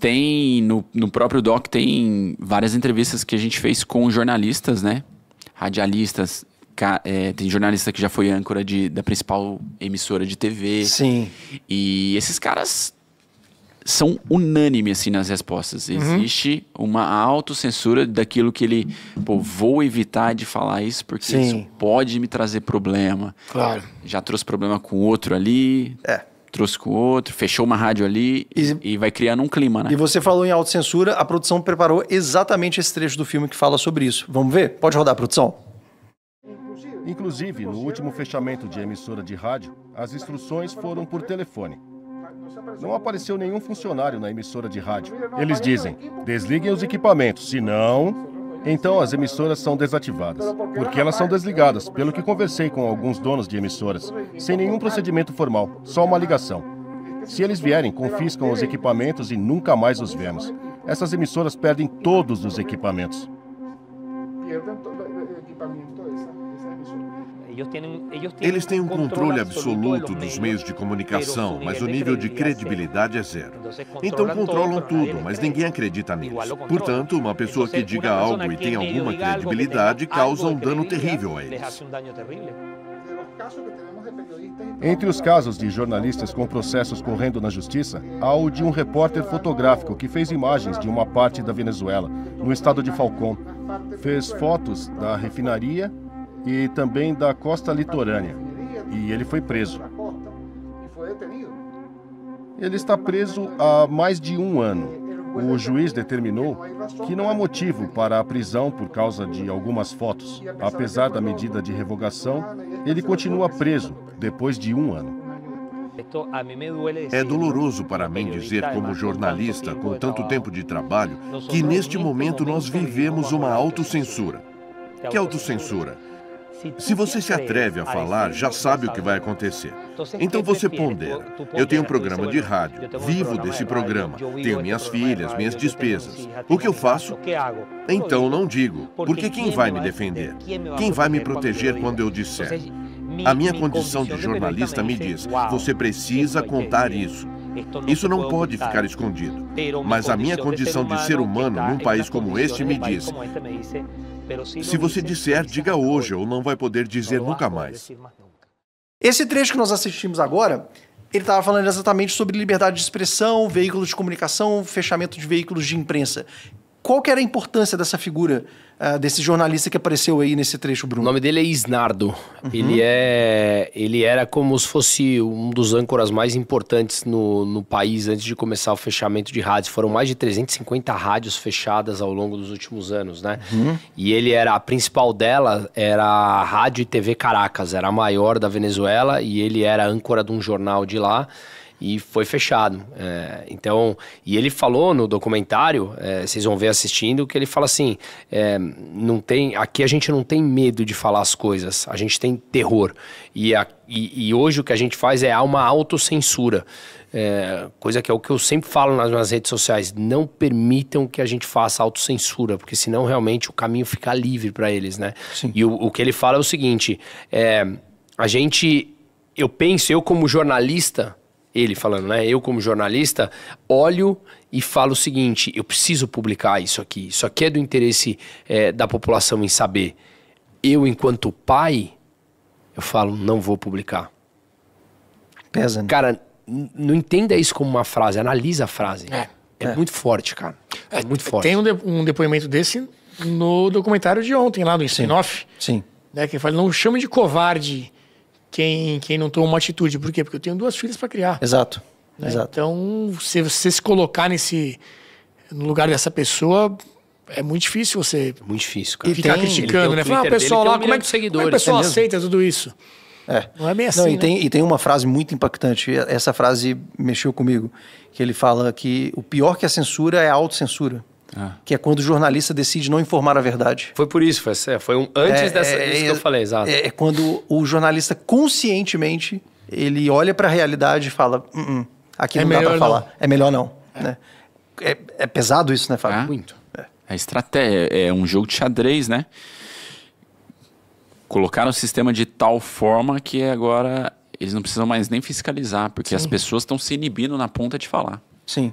tem, no próprio doc, tem várias entrevistas que a gente fez com jornalistas, né? Radialistas. Tem jornalista que já foi âncora da principal emissora de TV. Sim. E esses caras são unânimes, assim, nas respostas. Existe uma autocensura daquilo que ele... Pô, vou evitar de falar isso porque isso pode me trazer problema. Claro. Já trouxe problema com outro ali... Trouxe com o outro, fechou uma rádio ali e vai criando um clima, né? E você falou em autocensura, a produção preparou exatamente esse trecho do filme que fala sobre isso. Vamos ver? Pode rodar, produção? Inclusive, no último fechamento de emissora de rádio, as instruções foram por telefone. Não apareceu nenhum funcionário na emissora de rádio. Eles dizem, desliguem os equipamentos, senão... Então as emissoras são desativadas, porque elas são desligadas, pelo que conversei com alguns donos de emissoras, sem nenhum procedimento formal, só uma ligação. Se eles vierem, confiscam os equipamentos e nunca mais os vemos. Essas emissoras perdem todos os equipamentos. Eles têm um controle absoluto dos meios de comunicação, mas o nível de credibilidade é zero. Então controlam tudo, mas ninguém acredita neles. Portanto, uma pessoa que diga algo e tem alguma credibilidade causa um dano terrível a eles. Entre os casos de jornalistas com processos correndo na justiça, há o de um repórter fotográfico que fez imagens de uma parte da Venezuela, no estado de Falcón. Fez fotos da refinaria e também da costa litorânea. E ele foi preso. Ele está preso há mais de 1 ano. O juiz determinou que não há motivo para a prisão por causa de algumas fotos. Apesar da medida de revogação, ele continua preso depois de 1 ano. É doloroso para mim dizer, como jornalista com tanto tempo de trabalho, que neste momento nós vivemos uma autocensura. Que autocensura? Se você se atreve a falar, já sabe o que vai acontecer. Então você pondera. Eu tenho um programa de rádio, vivo desse programa, tenho minhas filhas, minhas despesas. O que eu faço? Então não digo, porque quem vai me defender? Quem vai me proteger quando eu disser? A minha condição de jornalista me diz, você precisa contar isso. Isso não pode ficar escondido. Mas a minha condição de ser humano num país como este me diz, se você disser, diga hoje, ou não vai poder dizer nunca mais. Esse trecho que nós assistimos agora, ele estava falando exatamente sobre liberdade de expressão, veículos de comunicação, fechamento de veículos de imprensa. Qual que era a importância dessa figura, desse jornalista que apareceu aí nesse trecho, Bruno? O nome dele é Isnardo. Ele era como se fosse um dos âncoras mais importantes no país antes de começar o fechamento de rádios. Foram mais de 350 rádios fechadas ao longo dos últimos anos, né? E a principal dela era a Rádio e TV Caracas, era a maior da Venezuela, e ele era âncora de um jornal de lá. E foi fechado. E ele falou no documentário, vocês vão ver assistindo, que ele fala assim, aqui a gente não tem medo de falar as coisas, a gente tem terror. E hoje o que a gente faz há uma autocensura, coisa que é o que eu sempre falo nas redes sociais, não permitam que a gente faça autocensura, porque senão realmente o caminho fica livre para eles, né? Sim. E o que ele fala é o seguinte, eu como jornalista, ele falando, né? Eu, como jornalista, olho e falo o seguinte, eu preciso publicar isso aqui é do interesse da população em saber. Eu, enquanto pai, eu falo, não vou publicar. Pesa, né? Cara, não entenda isso como uma frase, analisa a frase. É muito forte, cara. É muito forte. Tem um depoimento desse no documentário de ontem, lá do Spin-Off. Sim. Né, que ele fala, não chame de covarde quem não toma uma atitude. Por quê? Porque eu tenho 2 filhas para criar. Exato. Né? Exato. Então, se você se colocar no lugar dessa pessoa, é muito difícil você... Muito difícil, cara. Ficar criticando, né? Falar, o pessoal lá, como é que o pessoal aceita tudo isso? Não é bem assim, e tem uma frase muito impactante, essa frase mexeu comigo, que ele fala que o pior que a censura é a autocensura. Que é quando o jornalista decide não informar a verdade. Foi por isso, foi antes disso que eu falei, exato. É quando o jornalista conscientemente, ele olha para a realidade e fala, aqui não dá para falar, é melhor não. Né? É pesado isso, né, Fábio? Muito. A estratégia é um jogo de xadrez, né? Colocaram o sistema de tal forma que agora eles não precisam mais nem fiscalizar, porque as pessoas estão se inibindo na ponta de falar. Sim.